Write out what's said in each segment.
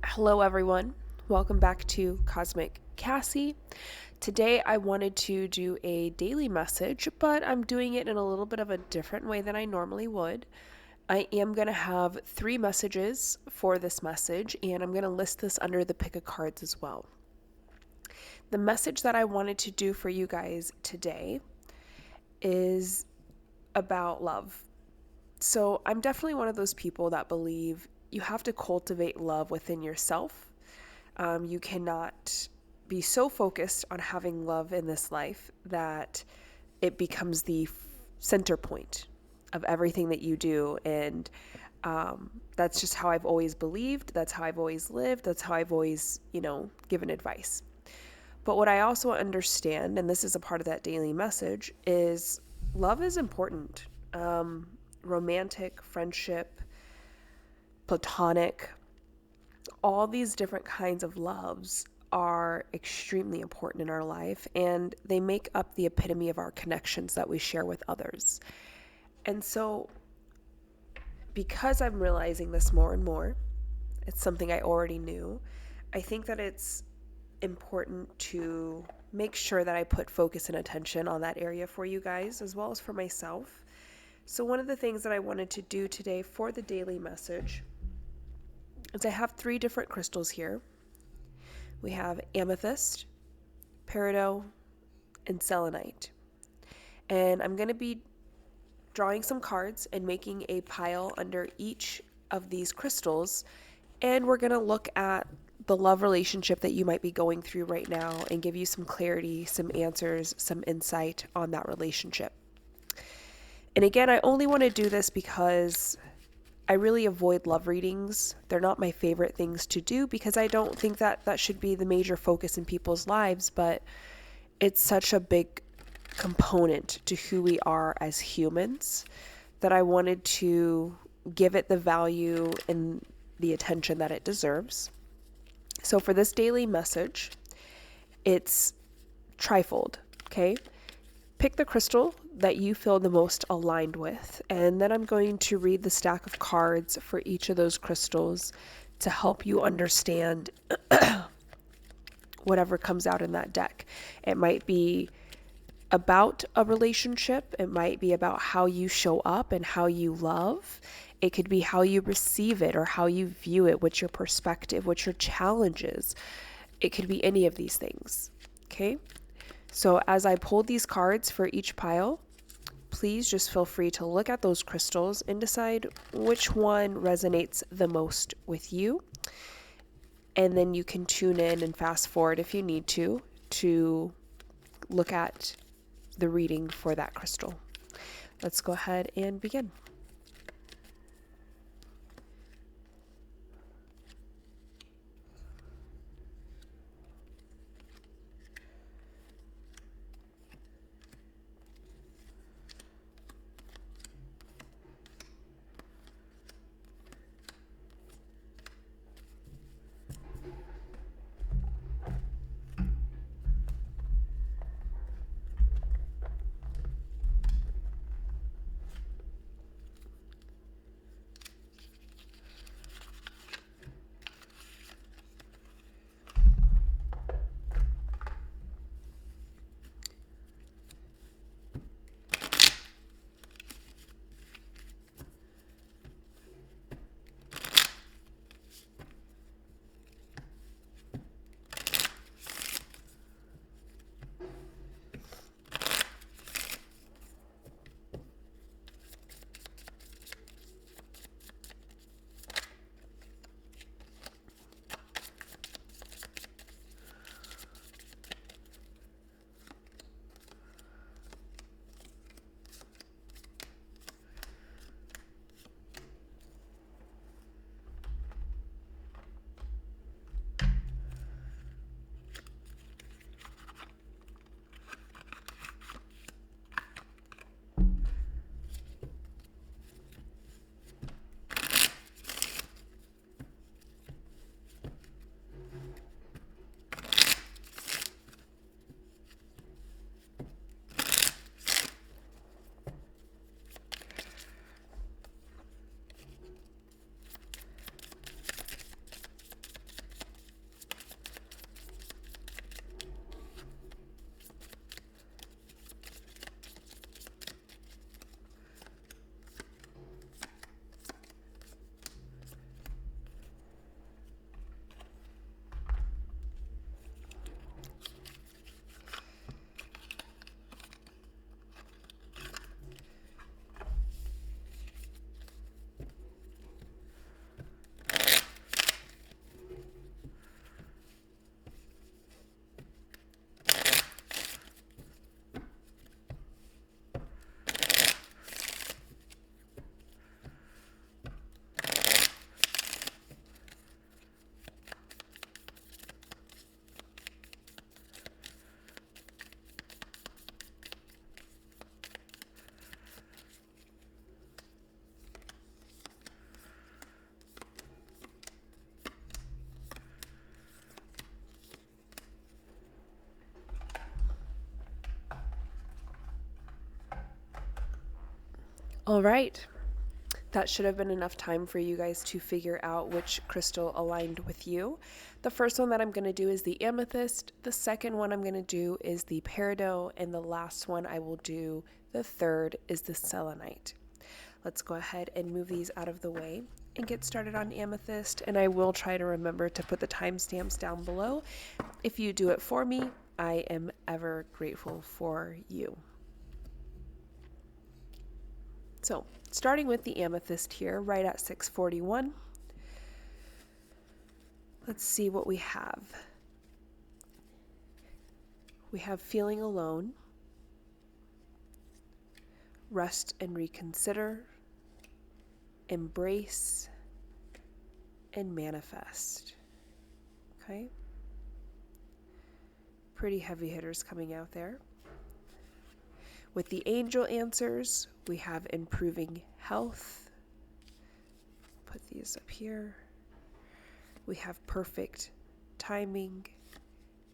Hello, everyone. Welcome back to Cosmic Cassie. Today, I wanted to do a daily message, but I'm doing it in a little bit of a different way than I normally would. I am going to have three messages for this message, and I'm going to list this under the pick of cards as well. The message that I wanted to do for you guys today is about love. So, I'm definitely one of those people that believe you have to cultivate love within yourself. You cannot be so focused on having love in this life that it becomes the center point of everything that you do. And that's just how I've always believed. That's how I've always lived. That's how I've always, given advice. But what I also understand, and this is a part of that daily message, is love is important. Romantic, friendship, platonic, all these different kinds of loves are extremely important in our life, and they make up the epitome of our connections that we share with others. And so, because I'm realizing this more and more, it's something I already knew. I think that it's important to make sure that I put focus and attention on that area for you guys as well as for myself. So, one of the things that I wanted to do today for the daily message is I have three different crystals here. We have amethyst, peridot, and selenite. And I'm going to be drawing some cards and making a pile under each of these crystals. And we're going to look at the love relationship that you might be going through right now and give you some clarity, some answers, some insight on that relationship. And again, I only want to do this because I really avoid love readings. They're not my favorite things to do because I don't think that that should be the major focus in people's lives, but it's such a big component to who we are as humans that I wanted to give it the value and the attention that it deserves. So for this daily message, it's trifold, okay? Pick the crystal that you feel the most aligned with, and then I'm going to read the stack of cards for each of those crystals to help you understand whatever comes out in that deck. It might be about a relationship, it might be about how you show up and how you love. It could be how you receive it or how you view it, what's your perspective, what's your challenges. It could be any of these things, okay? So as I pulled these cards for each pile, please just feel free to look at those crystals and decide which one resonates the most with you. And then you can tune in and fast forward if you need to look at the reading for that crystal. Let's go ahead and begin. All right. That should have been enough time for you guys to figure out which crystal aligned with you. The first one that I'm going to do is the amethyst. The second one I'm going to do is the peridot. And the last one I will do, the third, is the selenite. Let's go ahead and move these out of the way and get started on amethyst. And I will try to remember to put the timestamps down below. If you do it for me, I am ever grateful for you. So, starting with the amethyst here, right at 6:41. Let's see what we have. We have feeling alone, rest and reconsider, embrace, and manifest. Okay? Pretty heavy hitters coming out there. With the angel answers, we have improving health. Put these up here. We have perfect timing,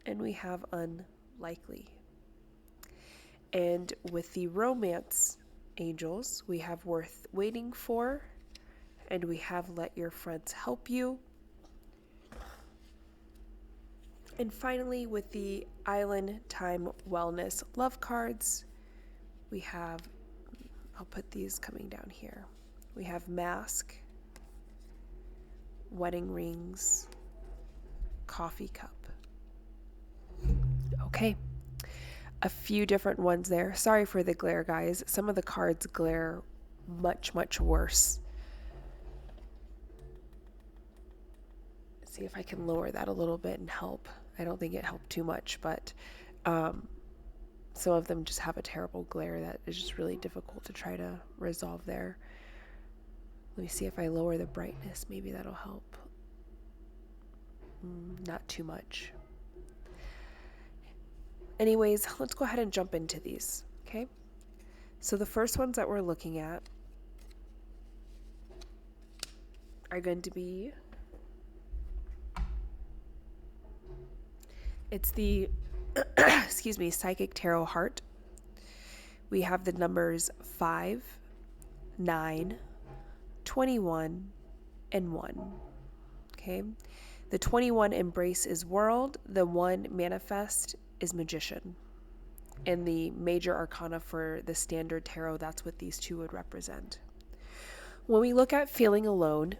and we have unlikely. And with the romance angels, we have worth waiting for, and we have let your friends help you. And finally, with the island time wellness love cards, we have, I'll put these coming down here. We have mask, wedding rings, coffee cup. Okay, a few different ones there. Sorry for the glare, guys. Some of the cards glare much, much worse. See if I can lower that a little bit and help. I don't think it helped too much, but some of them just have a terrible glare that is just really difficult to try to resolve there. Let me see if I lower the brightness. Maybe that'll help. Not too much. Anyways, let's go ahead and jump into these, okay? So the first ones that we're looking at are going to be, it's the excuse me, Psychic Tarot Heart. We have the numbers 5, 9, 21, and 1. Okay? The 21 embrace is world, the 1 manifest is magician. And the major arcana for the standard tarot, that's what these two would represent. When we look at feeling alone,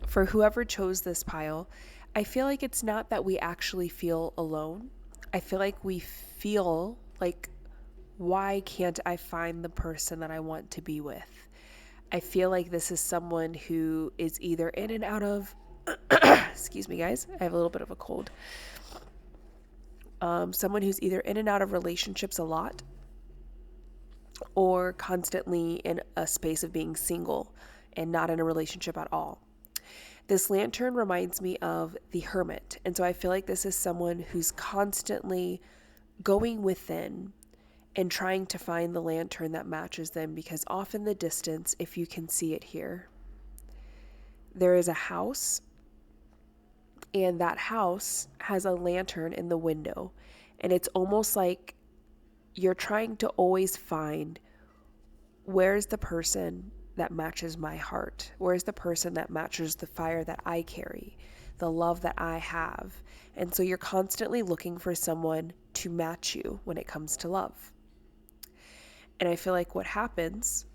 for whoever chose this pile, I feel like it's not that we actually feel alone. I feel like we feel like, why can't I find the person that I want to be with? I feel like this is someone who is either in and out of, excuse me guys, I have a little bit of a cold. Someone who's either in and out of relationships a lot, or constantly in a space of being single and not in a relationship at all. This lantern reminds me of the hermit. And so I feel like this is someone who's constantly going within and trying to find the lantern that matches them, because off in the distance, if you can see it here, there is a house, and that house has a lantern in the window. And it's almost like you're trying to always find, where's the person that matches my heart? Where's the person that matches the fire that I carry, the love that I have? And so you're constantly looking for someone to match you when it comes to love. And I feel like what happens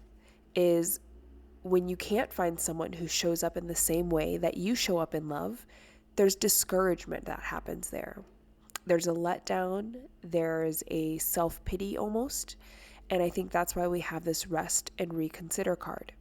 is when you can't find someone who shows up in the same way that you show up in love, there's discouragement that happens there. There's a letdown, there's a self-pity almost. And I think that's why we have this rest and reconsider card.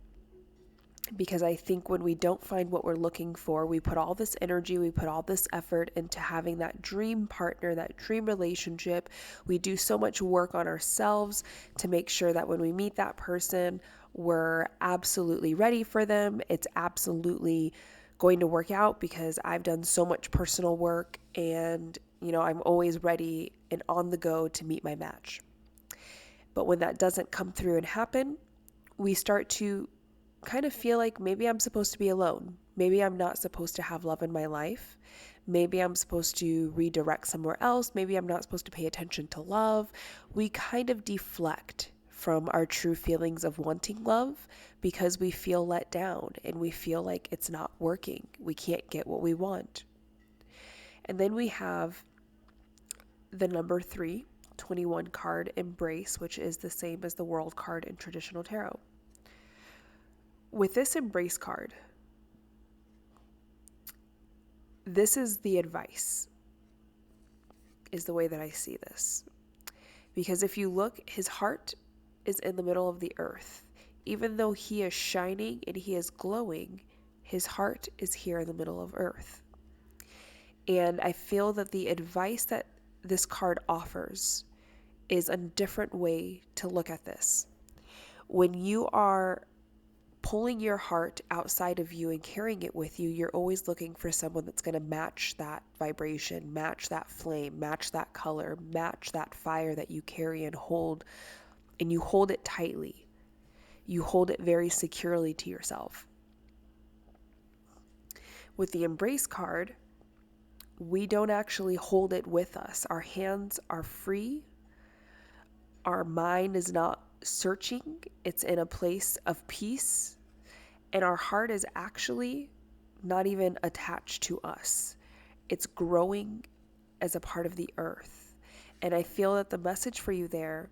Because I think when we don't find what we're looking for, we put all this energy, we put all this effort into having that dream partner, that dream relationship. We do so much work on ourselves to make sure that when we meet that person, we're absolutely ready for them. It's absolutely going to work out because I've done so much personal work, and I'm always ready and on the go to meet my match. But when that doesn't come through and happen, we start to kind of feel like maybe I'm supposed to be alone. Maybe I'm not supposed to have love in my life. Maybe I'm supposed to redirect somewhere else. Maybe I'm not supposed to pay attention to love. We kind of deflect from our true feelings of wanting love because we feel let down and we feel like it's not working. We can't get what we want. And then we have the number 3, 21 card, Embrace, which is the same as the World card in traditional tarot. With this Embrace card, this is the advice, is the way that I see this. Because if you look, his heart is in the middle of the earth. Even though he is shining and he is glowing, his heart is here in the middle of earth. And I feel that the advice that this card offers is a different way to look at this. When you are pulling your heart outside of you and carrying it with you, you're always looking for someone that's going to match that vibration, match that flame, match that color, match that fire that you carry and hold. And you hold it tightly. You hold it very securely to yourself. With the Embrace card, we don't actually hold it with us. Our hands are free. Our mind is not searching. It's in a place of peace. And our heart is actually not even attached to us. It's growing as a part of the earth. And I feel that the message for you there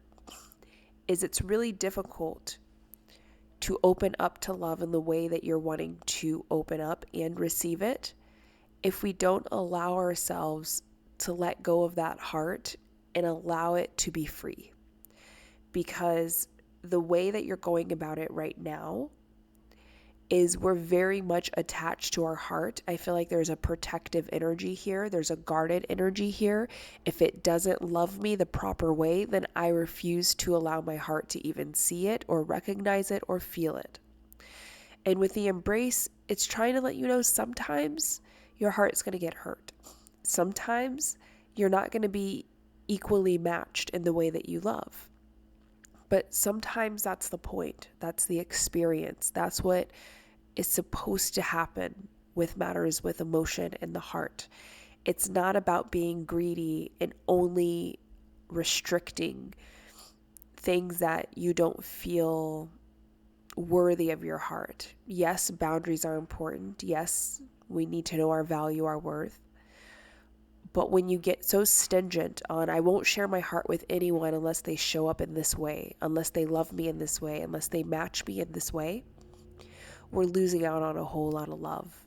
is it's really difficult to open up to love in the way that you're wanting to open up and receive it if we don't allow ourselves to let go of that heart and allow it to be free. Because the way that you're going about it right now is we're very much attached to our heart. I feel like there's a protective energy here. There's a guarded energy here. If it doesn't love me the proper way, then I refuse to allow my heart to even see it or recognize it or feel it. And with the Embrace, it's trying to let you know sometimes your heart's going to get hurt. Sometimes you're not going to be equally matched in the way that you love. But sometimes that's the point. That's the experience. That's what is supposed to happen with matters with emotion in the heart. It's not about being greedy and only restricting things that you don't feel worthy of your heart. Yes, boundaries are important. Yes, we need to know our value, our worth. But when you get so stingent on, I won't share my heart with anyone unless they show up in this way, unless they love me in this way, unless they match me in this way, we're losing out on a whole lot of love.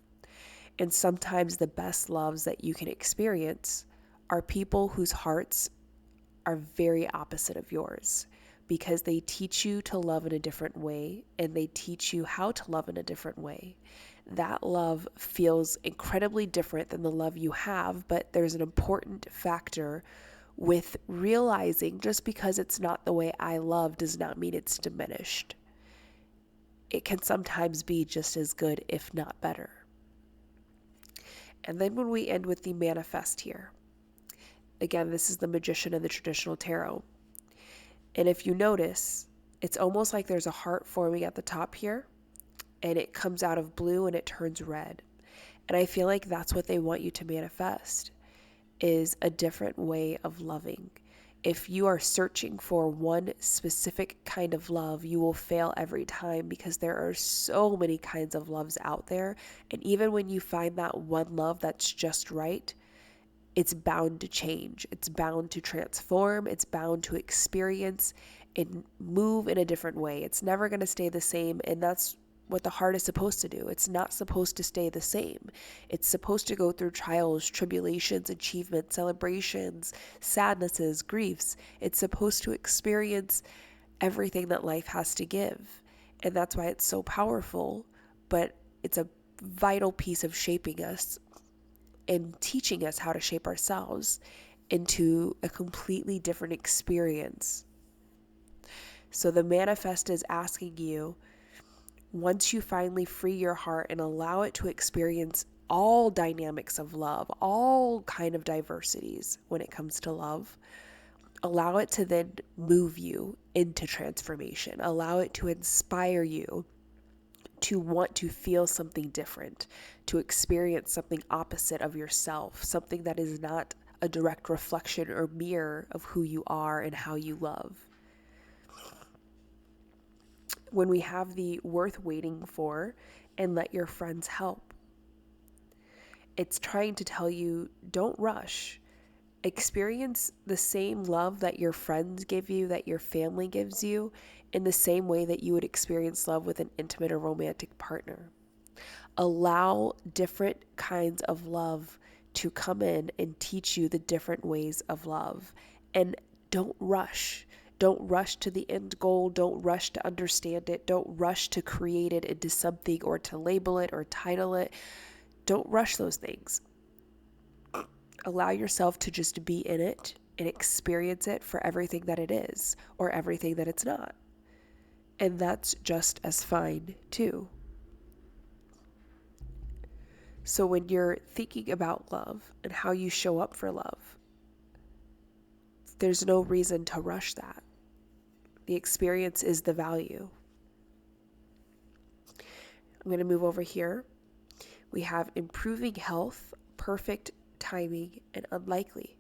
And sometimes the best loves that you can experience are people whose hearts are very opposite of yours, because they teach you to love in a different way and they teach you how to love in a different way. That love feels incredibly different than the love you have, but there's an important factor with realizing just because it's not the way I love does not mean it's diminished. It can sometimes be just as good, if not better. And then when we end with the Manifest here, again, this is the Magician in the traditional tarot. And if you notice, it's almost like there's a heart forming at the top here, and it comes out of blue and it turns red. And I feel like that's what they want you to manifest, is a different way of loving. If you are searching for one specific kind of love, you will fail every time, because there are so many kinds of loves out there. And even when you find that one love that's just right, it's bound to change. It's bound to transform. It's bound to experience and move in a different way. It's never going to stay the same. And that's what the heart is supposed to do. It's not supposed to stay the same. It's supposed to go through trials, tribulations, achievements, celebrations, sadnesses, griefs. It's supposed to experience everything that life has to give. And that's why it's so powerful, but it's a vital piece of shaping us and teaching us how to shape ourselves into a completely different experience. So the Manifest is asking you, once you finally free your heart and allow it to experience all dynamics of love, all kind of diversities when it comes to love, allow it to then move you into transformation. Allow it to inspire you to want to feel something different, to experience something opposite of yourself, something that is not a direct reflection or mirror of who you are and how you love. when we have the worth waiting for and let your friends help. It's trying to tell you, don't rush. Experience the same love that your friends give you, that your family gives you, in the same way that you would experience love with an intimate or romantic partner. Allow different kinds of love to come in and teach you the different ways of love. And don't rush. Don't rush to the end goal. Don't rush to understand it. Don't rush to create it into something or to label it or title it. Don't rush those things. Allow yourself to just be in it and experience it for everything that it is or everything that it's not. And that's just as fine too. So when you're thinking about love and how you show up for love, there's no reason to rush that. The experience is the value. I'm going to move over here. We have improving health, perfect timing, and unlikely.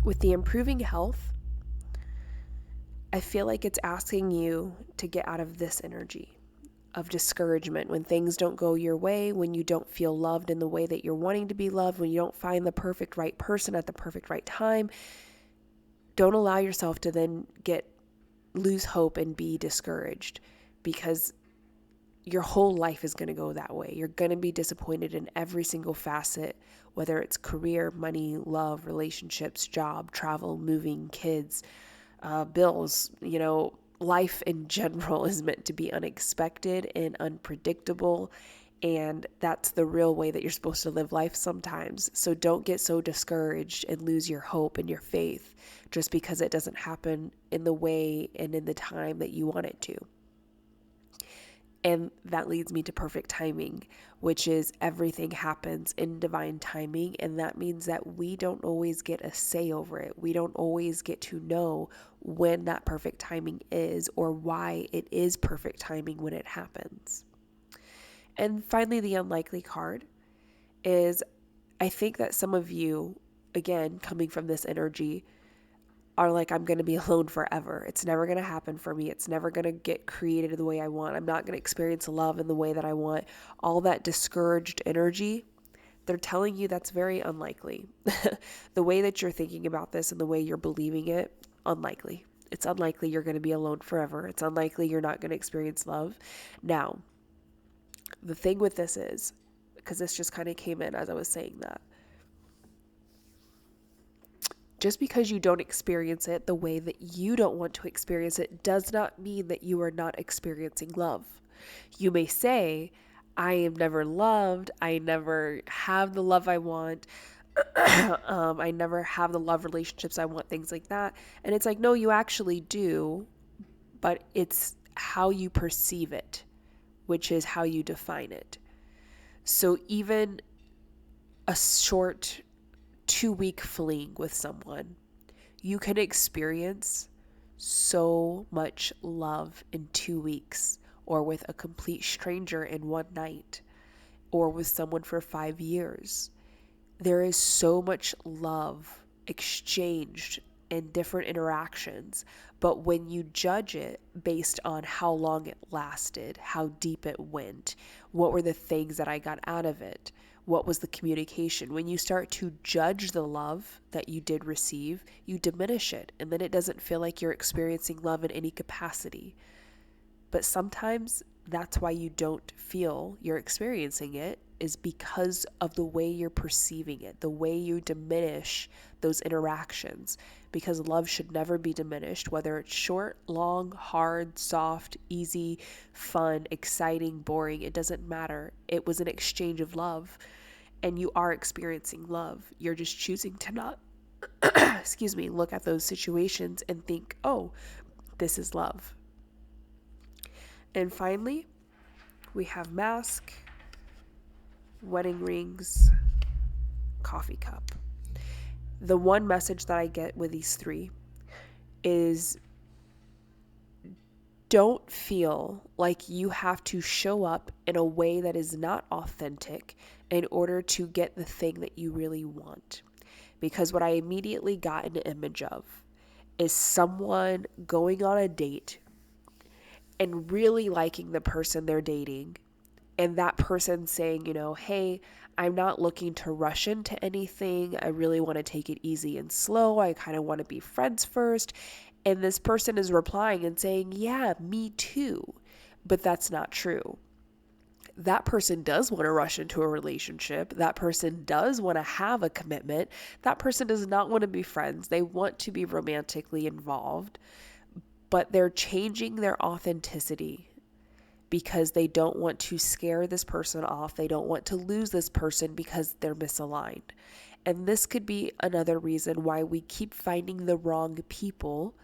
With the improving health, I feel like it's asking you to get out of this energy of discouragement when things don't go your way, when you don't feel loved in the way that you're wanting to be loved, when you don't find the perfect right person at the perfect right time. Don't allow yourself to then lose hope and be discouraged, because your whole life is going to go that way. You're going to be disappointed in every single facet, whether it's career, money, love, relationships, job, travel, moving, kids, bills. Life in general is meant to be unexpected and unpredictable, and that's the real way that you're supposed to live life sometimes. So don't get so discouraged and lose your hope and your faith just because it doesn't happen in the way and in the time that you want it to. And that leads me to perfect timing, which is everything happens in divine timing. And that means that we don't always get a say over it. We don't always get to know when that perfect timing is or why it is perfect timing when it happens. And finally, the unlikely card is, I think that some of you, again, coming from this energy, are like, I'm going to be alone forever. It's never going to happen for me. It's never going to get created the way I want. I'm not going to experience love in the way that I want. All that discouraged energy, they're telling you that's very unlikely. The way that you're thinking about this and the way you're believing it, unlikely. It's unlikely you're going to be alone forever. It's unlikely you're not going to experience love. Now, the thing with this is, because this just kind of came in as I was saying that, just because you don't experience it the way that you don't want to experience it does not mean that you are not experiencing love. You may say, I am never loved. I never have the love I want. I never have the love relationships I want, things like that. And it's like, no, you actually do, but it's how you perceive it, which is how you define it. So even a short 2-week fling with someone, you can experience so much love in 2 weeks, or with a complete stranger in one night, or with someone for 5 years. There is so much love exchanged in different interactions, but when you judge it based on how long it lasted, how deep it went, what were the things that I got out of it, what was the communication? When you start to judge the love that you did receive, you diminish it, and then it doesn't feel like you're experiencing love in any capacity. But sometimes that's why you don't feel you're experiencing it, is because of the way you're perceiving it, the way you diminish those interactions. Because love should never be diminished, whether it's short, long, hard, soft, easy, fun, exciting, boring, it doesn't matter. It was an exchange of love, and you are experiencing love. You're just choosing to not, look at those situations and think, oh, this is love. And finally, we have mask, wedding rings, coffee cup. The one message that I get with these three is, don't feel like you have to show up in a way that is not authentic in order to get the thing that you really want. Because what I immediately got an image of is someone going on a date and really liking the person they're dating, and that person saying, hey, I'm not looking to rush into anything. I really want to take it easy and slow. I kind of want to be friends first. And this person is replying and saying, yeah, me too. But that's not true. That person does want to rush into a relationship. That person does want to have a commitment. That person does not want to be friends. They want to be romantically involved, but they're changing their authenticity because they don't want to scare this person off. They don't want to lose this person because they're misaligned. And this could be another reason why we keep finding the wrong people,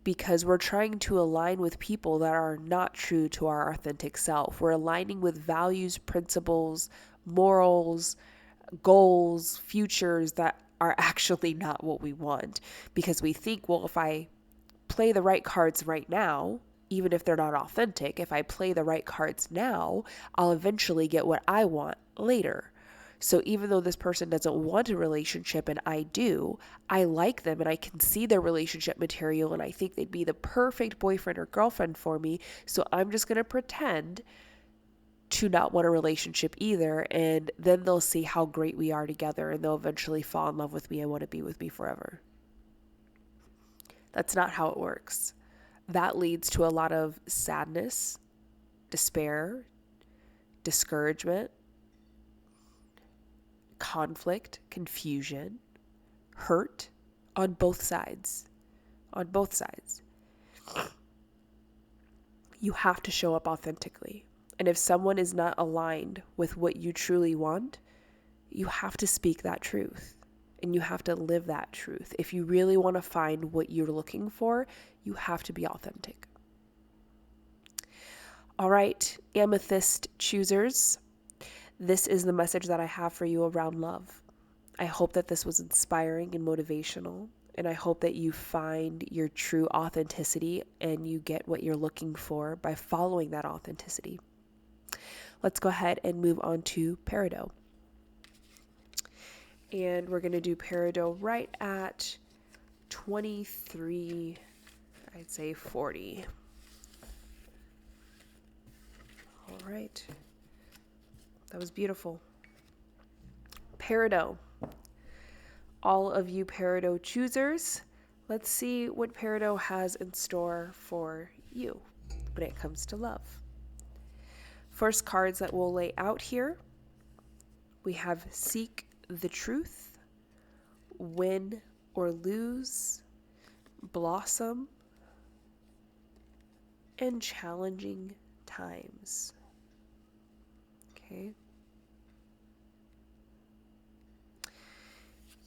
because we're trying to align with people that are not true to our authentic self. We're aligning with values, principles, morals, goals, futures that are actually not what we want, because we think, well, if I play the right cards right now, even if they're not authentic, if I play the right cards now, I'll eventually get what I want later. So even though this person doesn't want a relationship and I do, I like them and I can see their relationship material and I think they'd be the perfect boyfriend or girlfriend for me. So I'm just going to pretend to not want a relationship either. And then they'll see how great we are together and they'll eventually fall in love with me and want to be with me forever. That's not how it works. That leads to a lot of sadness, despair, discouragement, conflict, confusion, hurt on both sides. On both sides. You have to show up authentically. And if someone is not aligned with what you truly want, you have to speak that truth. And you have to live that truth. If you really want to find what you're looking for, you have to be authentic. All right, amethyst choosers, this is the message that I have for you around love. I hope that this was inspiring and motivational, and I hope that you find your true authenticity and you get what you're looking for by following that authenticity. Let's go ahead and move on to peridot. And we're going to do peridot right at 23, I'd say 40. All right. That was beautiful. Peridot. All of you peridot choosers, let's see what peridot has in store for you when it comes to love. First cards that we'll lay out here, we have Seek the Truth, Win or Lose, Blossom, and Challenging Times. Okay.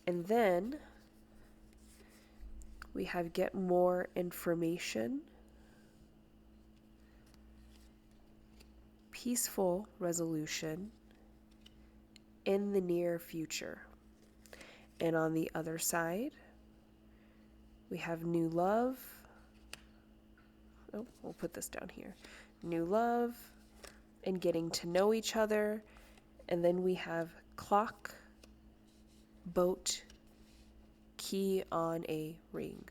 And then we have Get More Information, Peaceful Resolution, In the Near Future. And on the other side, we have New Love. Oh, we'll put this down here. New Love and Getting to Know Each Other. And then we have Clock, Boat, Key on a Ring.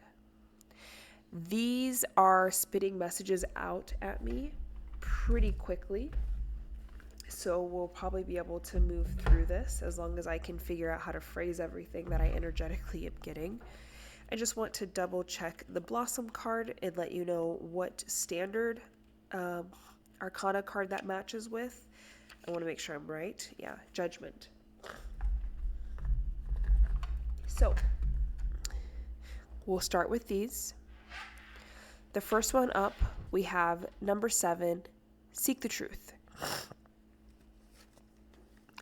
These are spitting messages out at me pretty quickly. So we'll probably be able to move through this as long as I can figure out how to phrase everything that I energetically am getting. I just want to double check the Blossom card and let you know what standard Arcana card that matches with. I want to make sure I'm right. Yeah, Judgment. So we'll start with these. The first one up, we have number 7, Seek the Truth.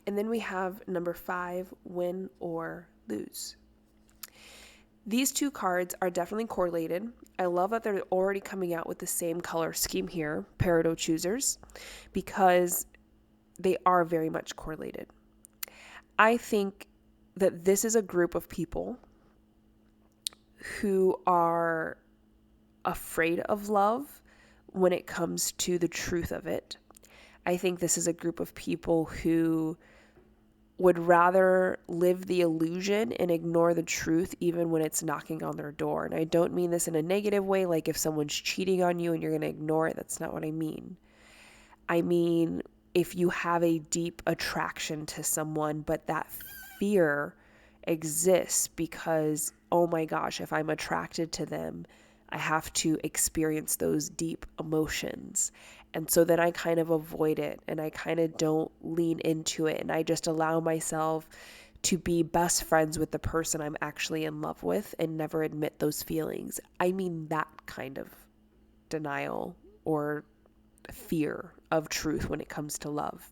And then we have number 5, Win or Lose. These two cards are definitely correlated. I love that they're already coming out with the same color scheme here, peridot choosers, because they are very much correlated. I think that this is a group of people who are afraid of love when it comes to the truth of it. I think this is a group of people who would rather live the illusion and ignore the truth even when it's knocking on their door. And I don't mean this in a negative way, like if someone's cheating on you and you're going to ignore it. That's not what I mean. I mean, if you have a deep attraction to someone, but that fear exists because, oh my gosh, if I'm attracted to them, I have to experience those deep emotions. And so then I kind of avoid it and I kind of don't lean into it. And I just allow myself to be best friends with the person I'm actually in love with and never admit those feelings. I mean, that kind of denial or fear of truth when it comes to love.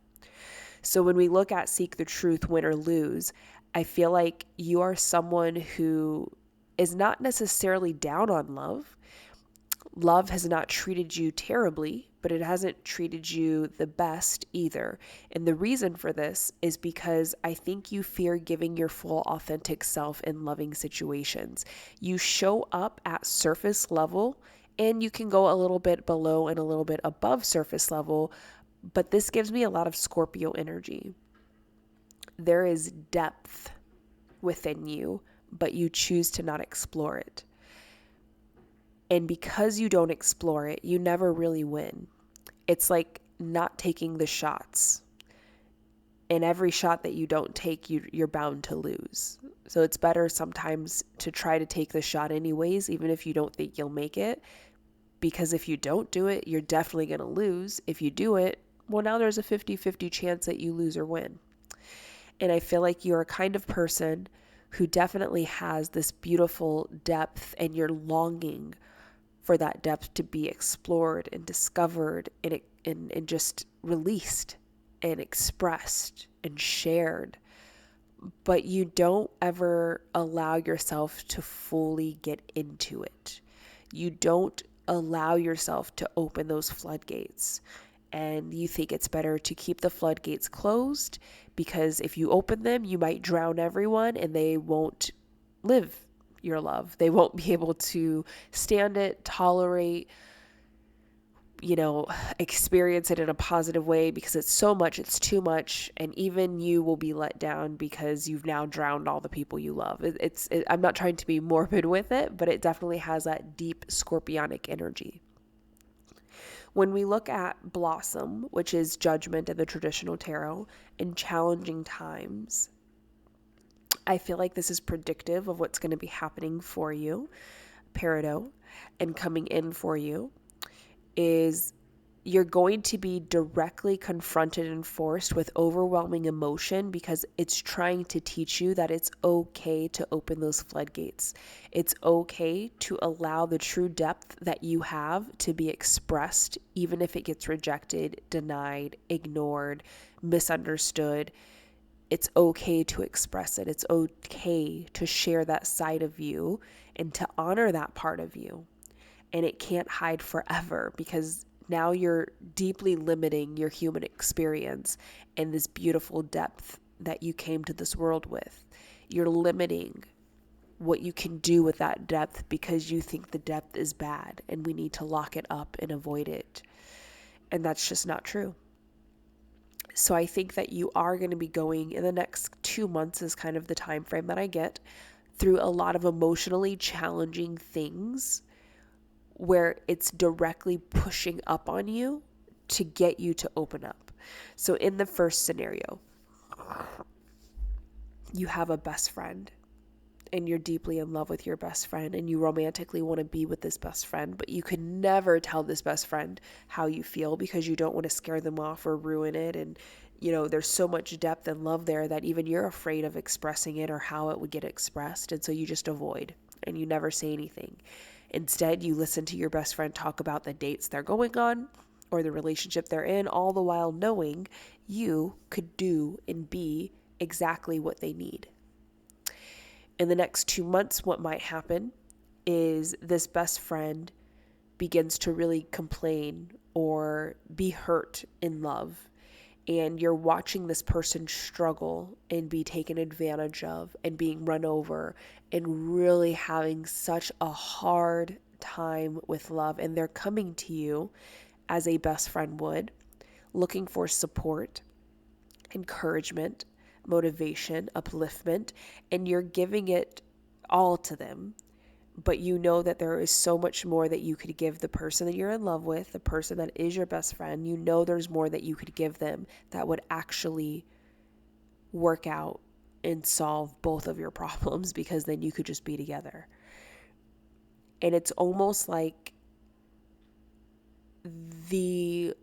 So when we look at seek the truth, win or lose, I feel like you are someone who is not necessarily down on love. Love has not treated you terribly, but it hasn't treated you the best either. And the reason for this is because I think you fear giving your full authentic self in loving situations. You show up at surface level and you can go a little bit below and a little bit above surface level, but this gives me a lot of Scorpio energy. There is depth within you, but you choose to not explore it. And because you don't explore it, you never really win. It's like not taking the shots. And every shot that you don't take, you're bound to lose. So it's better sometimes to try to take the shot anyways, even if you don't think you'll make it. Because if you don't do it, you're definitely going to lose. If you do it, well, now there's a 50-50 chance that you lose or win. And I feel like you're a kind of person who definitely has this beautiful depth, and you're longing for that depth to be explored and discovered and just released and expressed and shared. But you don't ever allow yourself to fully get into it. You don't allow yourself to open those floodgates. And you think it's better to keep the floodgates closed because if you open them, you might drown everyone and they won't live your love. They won't be able to stand it, tolerate, experience it in a positive way because it's so much, it's too much. And even you will be let down because you've now drowned all the people you love. I'm not trying to be morbid with it, but it definitely has that deep scorpionic energy. When we look at Blossom, which is judgment in the traditional tarot, in challenging times, I feel like this is predictive of what's going to be happening for you, Peridot, and coming in for you, is you're going to be directly confronted and forced with overwhelming emotion because it's trying to teach you that it's okay to open those floodgates. It's okay to allow the true depth that you have to be expressed, even if it gets rejected, denied, ignored, misunderstood. It's okay to express it. It's okay to share that side of you and to honor that part of you. And it can't hide forever because now you're deeply limiting your human experience and this beautiful depth that you came to this world with. You're limiting what you can do with that depth because you think the depth is bad and we need to lock it up and avoid it. And that's just not true. So I think that you are going to be going in the next 2 months is kind of the time frame that I get through a lot of emotionally challenging things where it's directly pushing up on you to get you to open up. So in the first scenario, you have a best friend and you're deeply in love with your best friend and you romantically want to be with this best friend, but you can never tell this best friend how you feel because you don't want to scare them off or ruin it. And there's so much depth and love there that even you're afraid of expressing it or how it would get expressed. And so you just avoid and you never say anything. Instead, you listen to your best friend talk about the dates they're going on or the relationship they're in, all the while knowing you could do and be exactly what they need. In the next 2 months, what might happen is this best friend begins to really complain or be hurt in love. And you're watching this person struggle and be taken advantage of and being run over and really having such a hard time with love. And they're coming to you as a best friend would, looking for support, encouragement, motivation, upliftment, and you're giving it all to them. But you know that there is so much more that you could give the person that you're in love with, the person that is your best friend. You know there's more that you could give them that would actually work out and solve both of your problems, because then you could just be together. And it's almost like the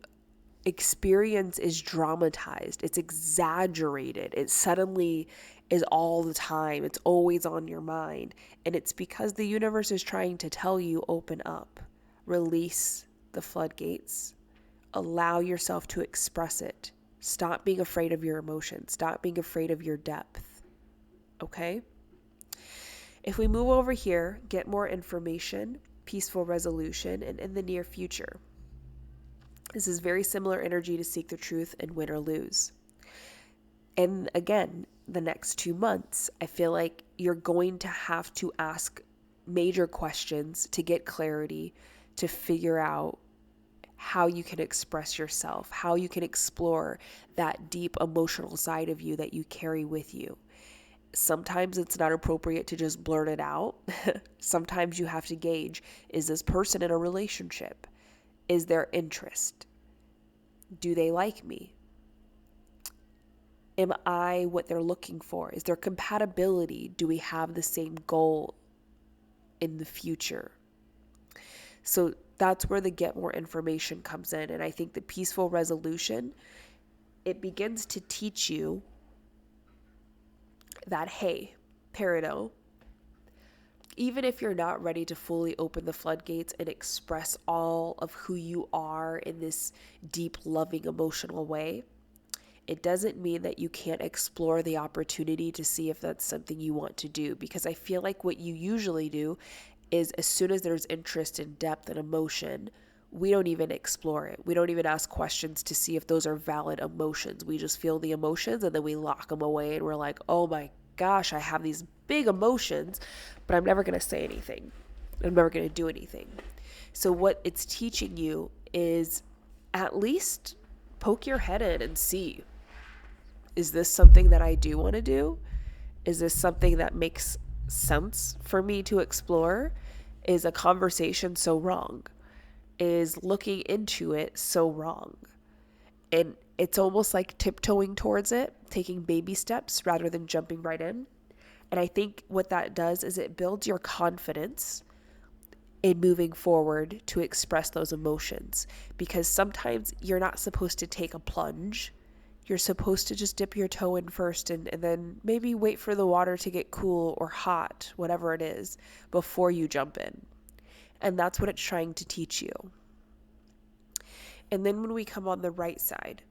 experience is dramatized. It's exaggerated. It suddenly is all the time. It's always on your mind. And it's because the universe is trying to tell you, open up, release the floodgates, allow yourself to express it. Stop being afraid of your emotions. Stop being afraid of your depth. Okay? If we move over here, get more information, peaceful resolution, and in the near future. This is very similar energy to seek the truth and win or lose. And again, the next 2 months, I feel like you're going to have to ask major questions to get clarity, to figure out how you can express yourself, how you can explore that deep emotional side of you that you carry with you. Sometimes it's not appropriate to just blurt it out. Sometimes you have to gauge, is this person in a relationship? Is there interest? Do they like me? Am I what they're looking for? Is there compatibility? Do we have the same goal in the future? So that's where the get more information comes in. And I think the peaceful resolution, it begins to teach you that, hey, peridot, even if you're not ready to fully open the floodgates and express all of who you are in this deep, loving, emotional way, it doesn't mean that you can't explore the opportunity to see if that's something you want to do. Because I feel like what you usually do is, as soon as there's interest in depth and emotion, we don't even explore it. We don't even ask questions to see if those are valid emotions. We just feel the emotions and then we lock them away and we're like, oh my gosh, I have these big emotions, but I'm never going to say anything. I'm never going to do anything. So what it's teaching you is at least poke your head in and see, is this something that I do want to do? Is this something that makes sense for me to explore? Is a conversation so wrong? Is looking into it so wrong? And it's almost like tiptoeing towards it, taking baby steps rather than jumping right in. And I think what that does is it builds your confidence in moving forward to express those emotions. Because sometimes you're not supposed to take a plunge. You're supposed to just dip your toe in first and then maybe wait for the water to get cool or hot, whatever it is, before you jump in. And that's what it's trying to teach you. And then when we come on the right side,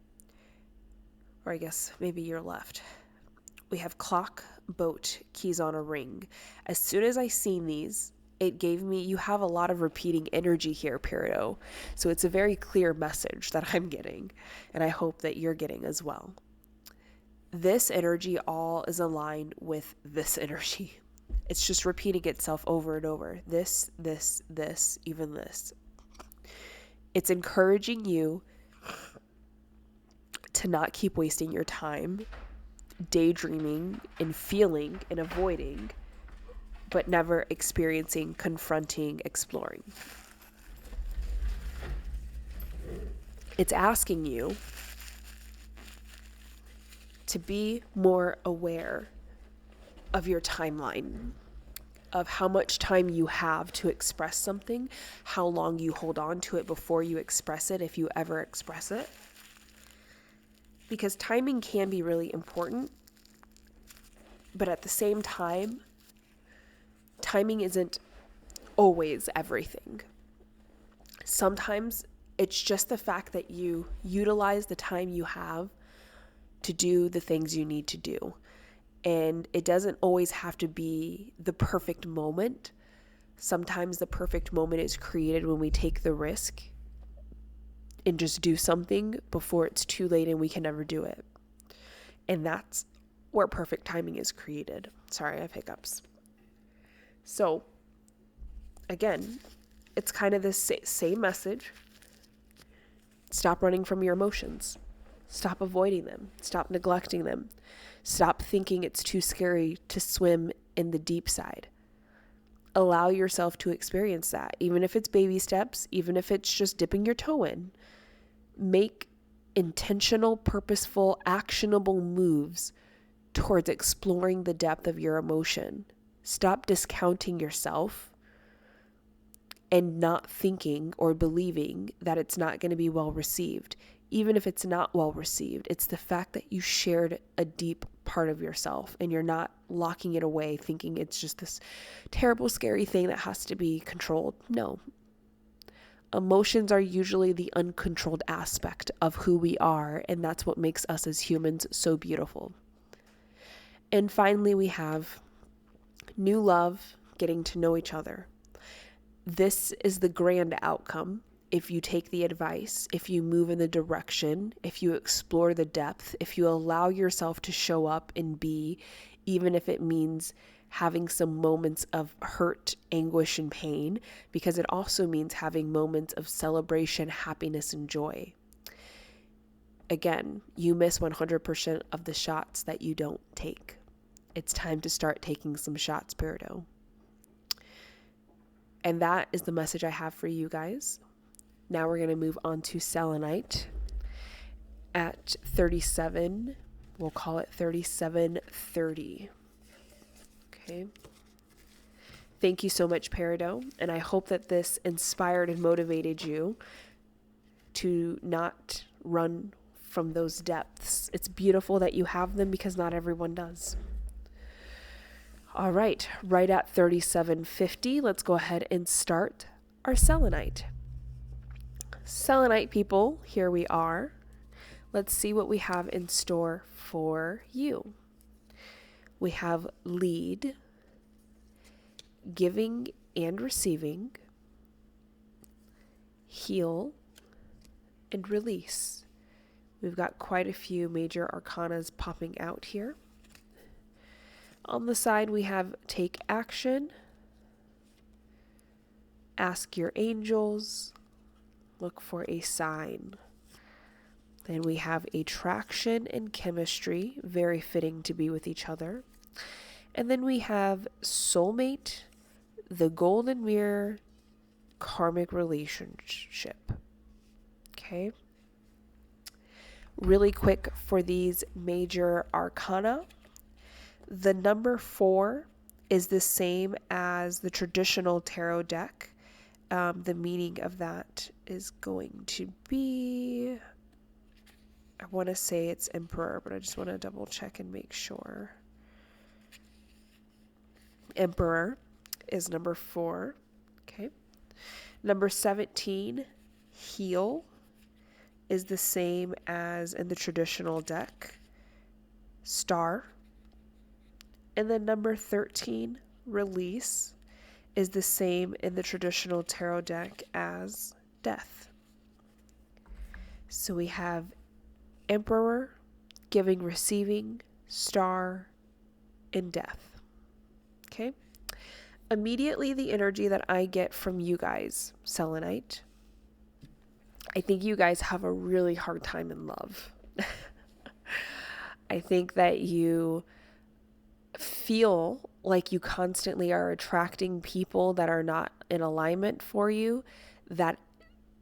or I guess maybe your left, we have clock, boat, keys on a ring. As soon as I seen these, it gave me, you have a lot of repeating energy here, peridot. So it's a very clear message that I'm getting, and I hope that you're getting as well. This energy all is aligned with this energy. It's just repeating itself over and over. This, even this. It's encouraging you to not keep wasting your time daydreaming and feeling and avoiding, but never experiencing, confronting, exploring. It's asking you to be more aware of your timeline, of how much time you have to express something, how long you hold on to it before you express it, if you ever express it. Because timing can be really important, but at the same time, timing isn't always everything. Sometimes it's just the fact that you utilize the time you have to do the things you need to do. And it doesn't always have to be the perfect moment. Sometimes the perfect moment is created when we take the risk and just do something before it's too late and we can never do it. And that's where perfect timing is created. Sorry, I have hiccups. So, again, it's kind of this same message. Stop running from your emotions. Stop avoiding them. Stop neglecting them. Stop thinking it's too scary to swim in the deep side. Allow yourself to experience that, even if it's baby steps, even if it's just dipping your toe in. Make intentional, purposeful, actionable moves towards exploring the depth of your emotion. Stop discounting yourself and not thinking or believing that it's not going to be well received. Even if it's not well received, it's the fact that you shared a deep part of yourself and you're not locking it away thinking it's just this terrible, scary thing that has to be controlled. No. Emotions are usually the uncontrolled aspect of who we are, and that's what makes us as humans so beautiful. And finally, we have new love, getting to know each other. This is the grand outcome. If you take the advice, if you move in the direction, if you explore the depth, if you allow yourself to show up and be, even if it means having some moments of hurt, anguish, and pain, because it also means having moments of celebration, happiness, and joy. Again, you miss 100% of the shots that you don't take. It's time to start taking some shots, Peridot. And that is the message I have for you guys. Now we're going to move on to selenite at 37. We'll call it 3730. Okay. Thank you so much, Peridot. And I hope that this inspired and motivated you to not run from those depths. It's beautiful that you have them because not everyone does. All right, right at 3750, let's go ahead and start our selenite. Selenite people, here we are. Let's see what we have in store for you. We have lead, giving and receiving, heal, and release. We've got quite a few major arcanas popping out here. On the side, we have take action, ask your angels, look for a sign. Then we have attraction and chemistry, very fitting to be with each other. And then we have soulmate, the golden mirror, karmic relationship. Okay. Really quick for these major arcana. The number 4 is the same as the traditional tarot deck. The meaning of that is going to be, I want to say it's Emperor, but I just want to double check and make sure. Emperor is number 4. Okay. Number 17, heal, is the same as in the traditional deck. Star. And then number 13, release, is the same in the traditional tarot deck as death. So we have Emperor, giving, receiving, star, and death. Okay? Immediately the energy that I get from you guys, selenite, I think you guys have a really hard time in love. I think that you feel like you constantly are attracting people that are not in alignment for you, that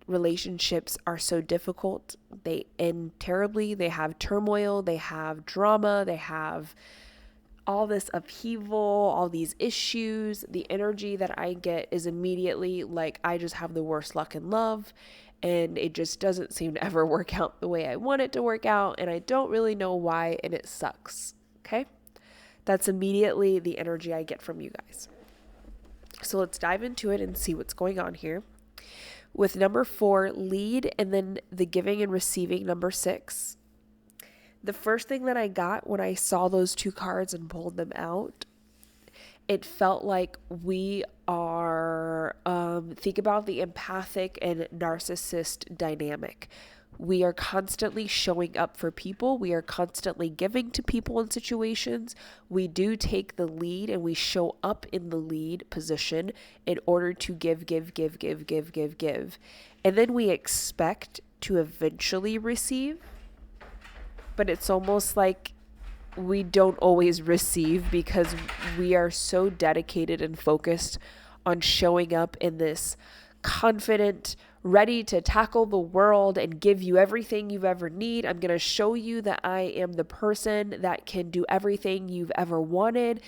relationships are so difficult, they end terribly, they have turmoil, they have drama, they have all this upheaval, all these issues. The energy that I get is immediately like I just have the worst luck in love and it just doesn't seem to ever work out the way I want it to work out, and I don't really know why, and it sucks. Okay? That's immediately the energy I get from you guys. So let's dive into it and see what's going on here. With number 4, lead, and then the giving and receiving, number 6. The first thing that I got when I saw those two cards and pulled them out, it felt like we are, think about the empathic and narcissist dynamic. We are constantly showing up for people. We are constantly giving to people in situations. We do take the lead and we show up in the lead position in order to give. And then we expect to eventually receive. but it's almost like we don't always receive because we are so dedicated and focused on showing up in this confident, ready to tackle the world and give you everything you've ever need. I'm going to show you that I am the person that can do everything you've ever wanted.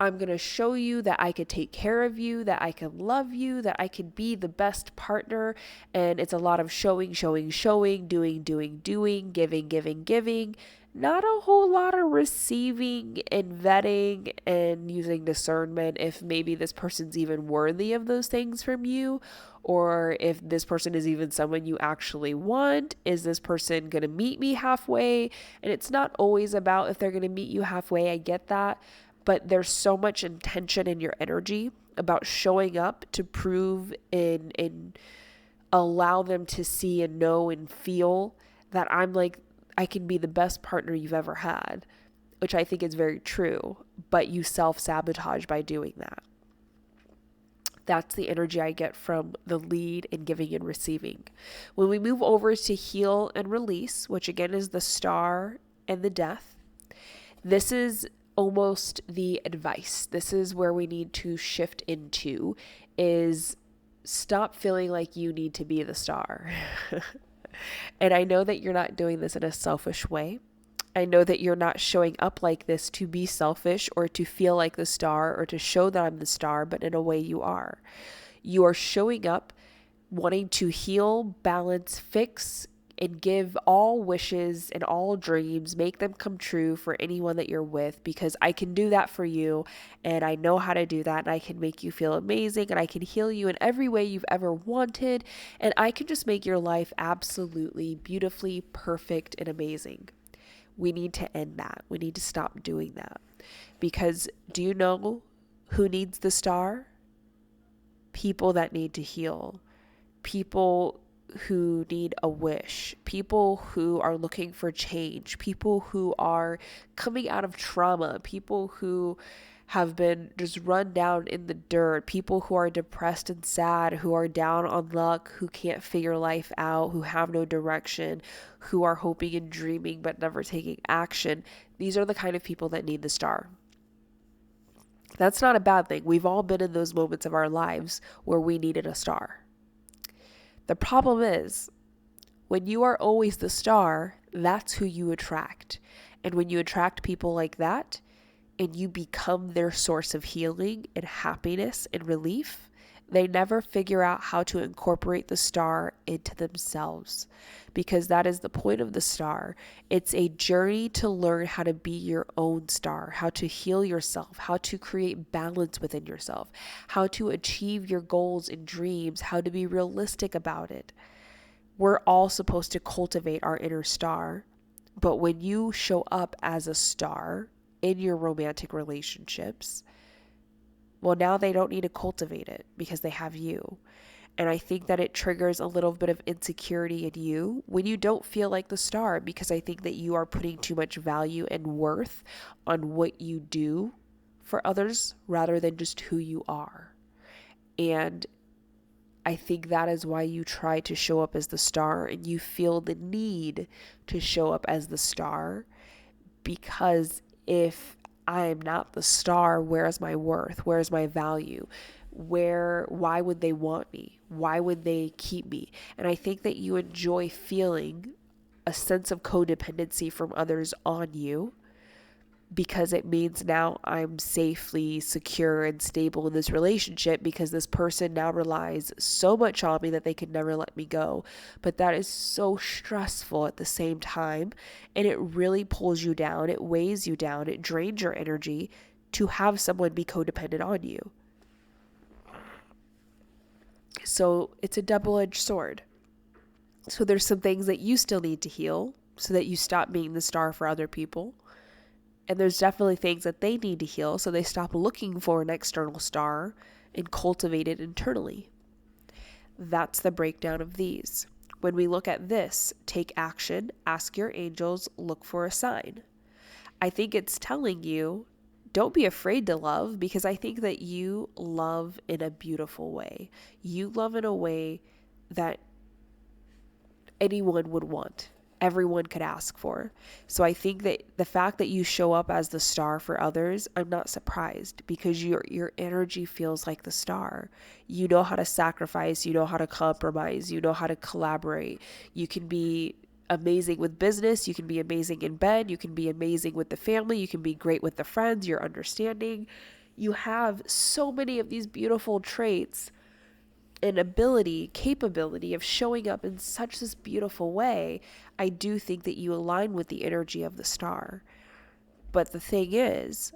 I'm going to show you that I could take care of you, that I can love you, that I can be the best partner. And it's a lot of showing, doing, giving. Not a whole lot of receiving and vetting and using discernment if maybe this person's even worthy of those things from you, or if this person is even someone you actually want. Is this person going to meet me halfway? And it's not always about if they're going to meet you halfway. I get that. But there's so much intention in your energy about showing up to prove and allow them to see and know and feel that I can be the best partner you've ever had, which I think is very true, but you self-sabotage by doing that. That's the energy I get from the lead in giving and receiving. When we move over to heal and release, which again is the star and the death, this is almost the advice. This is where we need to shift into, is stop feeling like you need to be the star. And I know that you're not doing this in a selfish way. I know that you're not showing up like this to be selfish or to feel like the star or to show that I'm the star, but in a way you are. You are showing up wanting to heal, balance, fix, and give all wishes and all dreams, make them come true for anyone that you're with, because I can do that for you and I know how to do that, and I can make you feel amazing, and I can heal you in every way you've ever wanted, and I can just make your life absolutely beautifully perfect and amazing. We need to end that. We need to stop doing that, because do you know who needs the star? People that need to heal. People who need a wish, people who are looking for change, people who are coming out of trauma, people who have been just run down in the dirt, people who are depressed and sad, who are down on luck, who can't figure life out, who have no direction, who are hoping and dreaming but never taking action. These are the kind of people that need the star. That's not a bad thing. We've all been in those moments of our lives where we needed a star. The problem is, when you are always the star, that's who you attract. And when you attract people like that, and you become their source of healing and happiness and relief, they never figure out how to incorporate the star into themselves, because that is the point of the star. It's a journey to learn how to be your own star, how to heal yourself, how to create balance within yourself, how to achieve your goals and dreams, how to be realistic about it. We're all supposed to cultivate our inner star, but when you show up as a star in your romantic relationships, well, now they don't need to cultivate it because they have you. And I think that it triggers a little bit of insecurity in you when you don't feel like the star, because I think that you are putting too much value and worth on what you do for others rather than just who you are. And I think that is why you try to show up as the star, and you feel the need to show up as the star, because if I am not the star, where is my worth? Where is my value? Why would they want me? Why would they keep me? And I think that you enjoy feeling a sense of codependency from others on you, because it means now I'm safely secure and stable in this relationship, because this person now relies so much on me that they could never let me go. But that is so stressful at the same time, and it really pulls you down, it weighs you down, it drains your energy to have someone be codependent on you. So it's a double-edged sword. So there's some things that you still need to heal so that you stop being the star for other people. And there's definitely things that they need to heal so they stop looking for an external star and cultivate it internally. That's the breakdown of these. When we look at this, take action, ask your angels, look for a sign. I think it's telling you, don't be afraid to love, because I think that you love in a beautiful way. You love in a way that anyone would want. everyone could ask for. So I think that the fact that you show up as the star for others, I'm not surprised, because your energy feels like the star. You know how to sacrifice, you know how to compromise, you know how to collaborate. You can be amazing with business, you can be amazing in bed, you can be amazing with the family, you can be great with the friends, you're understanding. You have so many of these beautiful traits and ability, capability of showing up in such this beautiful way. I do think that you align with the energy of the star. But the thing is,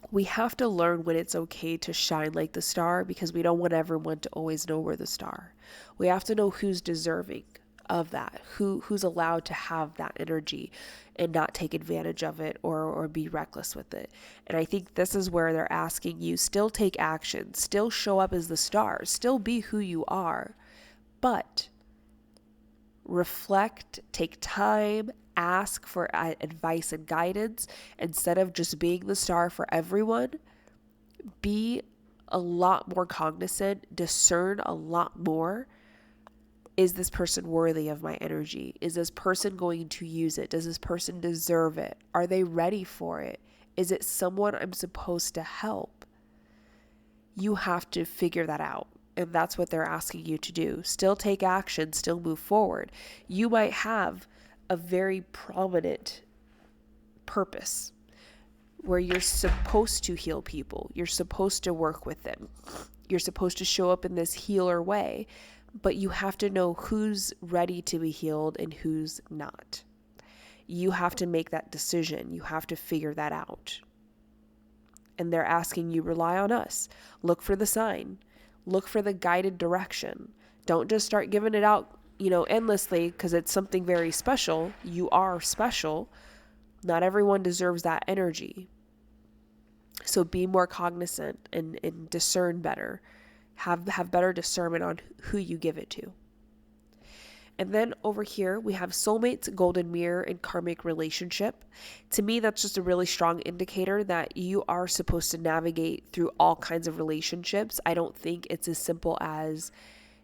we have to learn when it's okay to shine like the star, because we don't want everyone to always know we're the star. We have to know who's deserving of that, who's allowed to have that energy and not take advantage of it or be reckless with it. And I think this is where they're asking you, still take action, still show up as the star, still be who you are, but reflect, take time, ask for advice and guidance. Instead of just being the star for everyone, be a lot more cognizant, discern a lot more. Is this person worthy of my energy? Is this person going to use it? Does this person deserve it? Are they ready for it? Is it someone I'm supposed to help? You have to figure that out. And that's what they're asking you to do. Still take action, still move forward. You might have a very prominent purpose where you're supposed to heal people. You're supposed to work with them. You're supposed to show up in this healer way. But you have to know who's ready to be healed and who's not. You have to make that decision. You have to figure that out. And they're asking you, rely on us. Look for the sign. Look for the guided direction. Don't just start giving it out, endlessly, because it's something very special. You are special. Not everyone deserves that energy. So be more cognizant and discern better. Have better discernment on who you give it to. And then over here, we have soulmates, golden mirror, and karmic relationship. To me, that's just a really strong indicator that you are supposed to navigate through all kinds of relationships. I don't think it's as simple as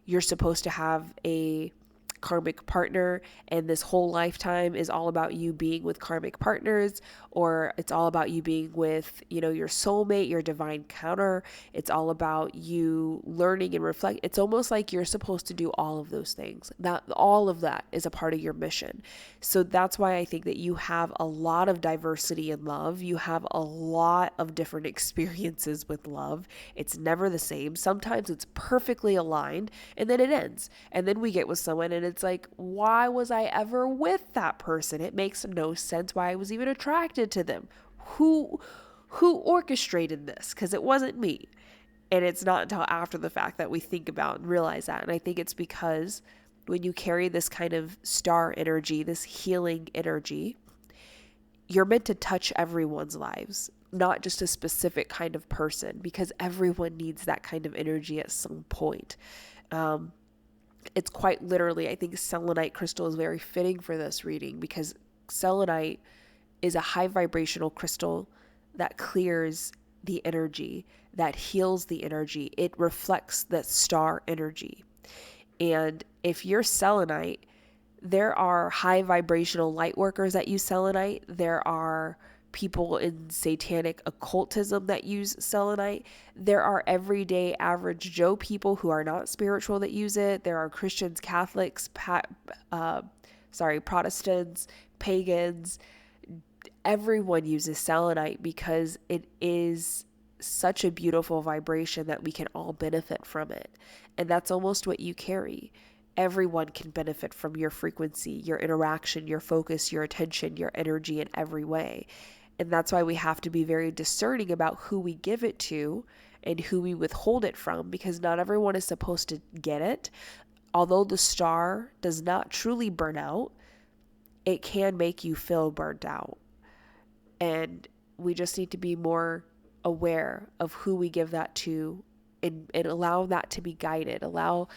you're supposed to have a karmic partner and this whole lifetime is all about you being with karmic partners, or it's all about you being with, your soulmate, your divine counter. It's all about you learning and reflect. It's almost like you're supposed to do all of those things. That all of that is a part of your mission. So that's why I think that you have a lot of diversity in love. You have a lot of different experiences with love. It's never the same. Sometimes it's perfectly aligned and then it ends. And then we get with someone and it's like, why was I ever with that person? It makes no sense why I was even attracted to them. Who orchestrated this? Because it wasn't me. And it's not until after the fact that we think about and realize that. And I think it's because when you carry this kind of star energy, this healing energy, you're meant to touch everyone's lives, not just a specific kind of person, because everyone needs that kind of energy at some point. It's quite literally, I think selenite crystal is very fitting for this reading, because selenite is a high vibrational crystal that clears the energy, that heals the energy. It reflects that star energy. And if you're selenite, there are high vibrational light workers that use selenite. There are people in satanic occultism that use selenite. There are everyday average Joe people who are not spiritual that use it. There are Christians, Catholics, Protestants, pagans. Everyone uses selenite because it is such a beautiful vibration that we can all benefit from it. And that's almost what you carry. Everyone can benefit from your frequency, your interaction, your focus, your attention, your energy in every way. And that's why we have to be very discerning about who we give it to and who we withhold it from, because not everyone is supposed to get it. Although the star does not truly burn out, it can make you feel burnt out. And we just need to be more aware of who we give that to, and allow that to be guided. Allow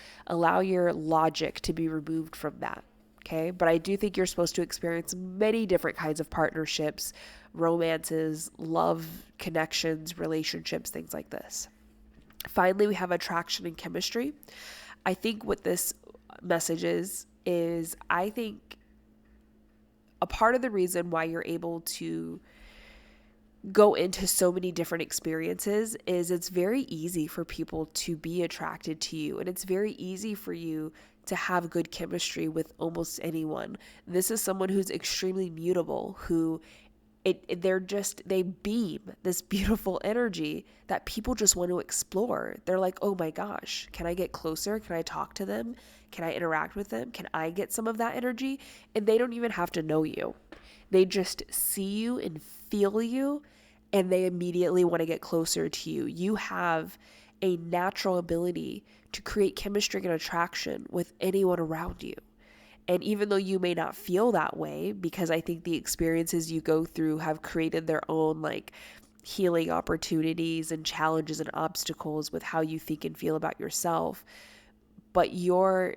your logic to be removed from that. Okay. But I do think you're supposed to experience many different kinds of partnerships, romances, love, connections, relationships, things like this. Finally, we have attraction and chemistry. I think what this message is I think a part of the reason why you're able to go into so many different experiences is it's very easy for people to be attracted to you, and it's very easy for you to have good chemistry with almost anyone. This is someone who's extremely mutable, who they beam this beautiful energy that people just want to explore. They're like, "Oh my gosh, can I get closer? Can I talk to them? Can I interact with them? Can I get some of that energy?" And they don't even have to know you. They just see you and feel you, and they immediately want to get closer to you. You have a natural ability to create chemistry and attraction with anyone around you. And even though you may not feel that way, because I think the experiences you go through have created their own like healing opportunities and challenges and obstacles with how you think and feel about yourself, but your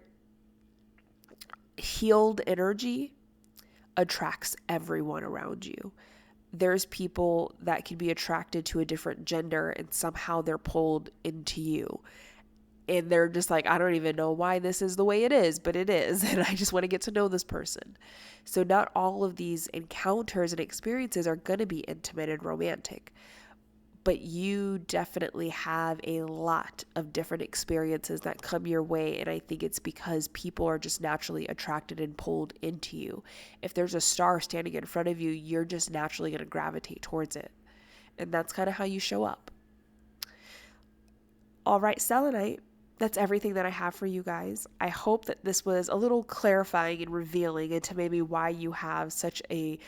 healed energy attracts everyone around you. There's people that can be attracted to a different gender and somehow they're pulled into you. And they're just like, I don't even know why this is the way it is, but it is. And I just want to get to know this person. So not all of these encounters and experiences are going to be intimate and romantic. But you definitely have a lot of different experiences that come your way. And I think it's because people are just naturally attracted and pulled into you. If there's a star standing in front of you, you're just naturally going to gravitate towards it. And that's kind of how you show up. All right, selenite. That's everything that I have for you guys. I hope that this was a little clarifying and revealing into maybe why you have such a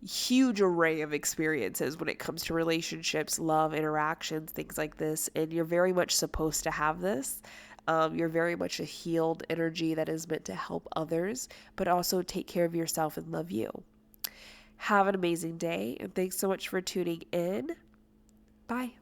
huge array of experiences when it comes to relationships, love, interactions, things like this. And you're very much supposed to have this. You're very much a healed energy that is meant to help others, but also take care of yourself and love you. Have an amazing day, and thanks so much for tuning in. Bye.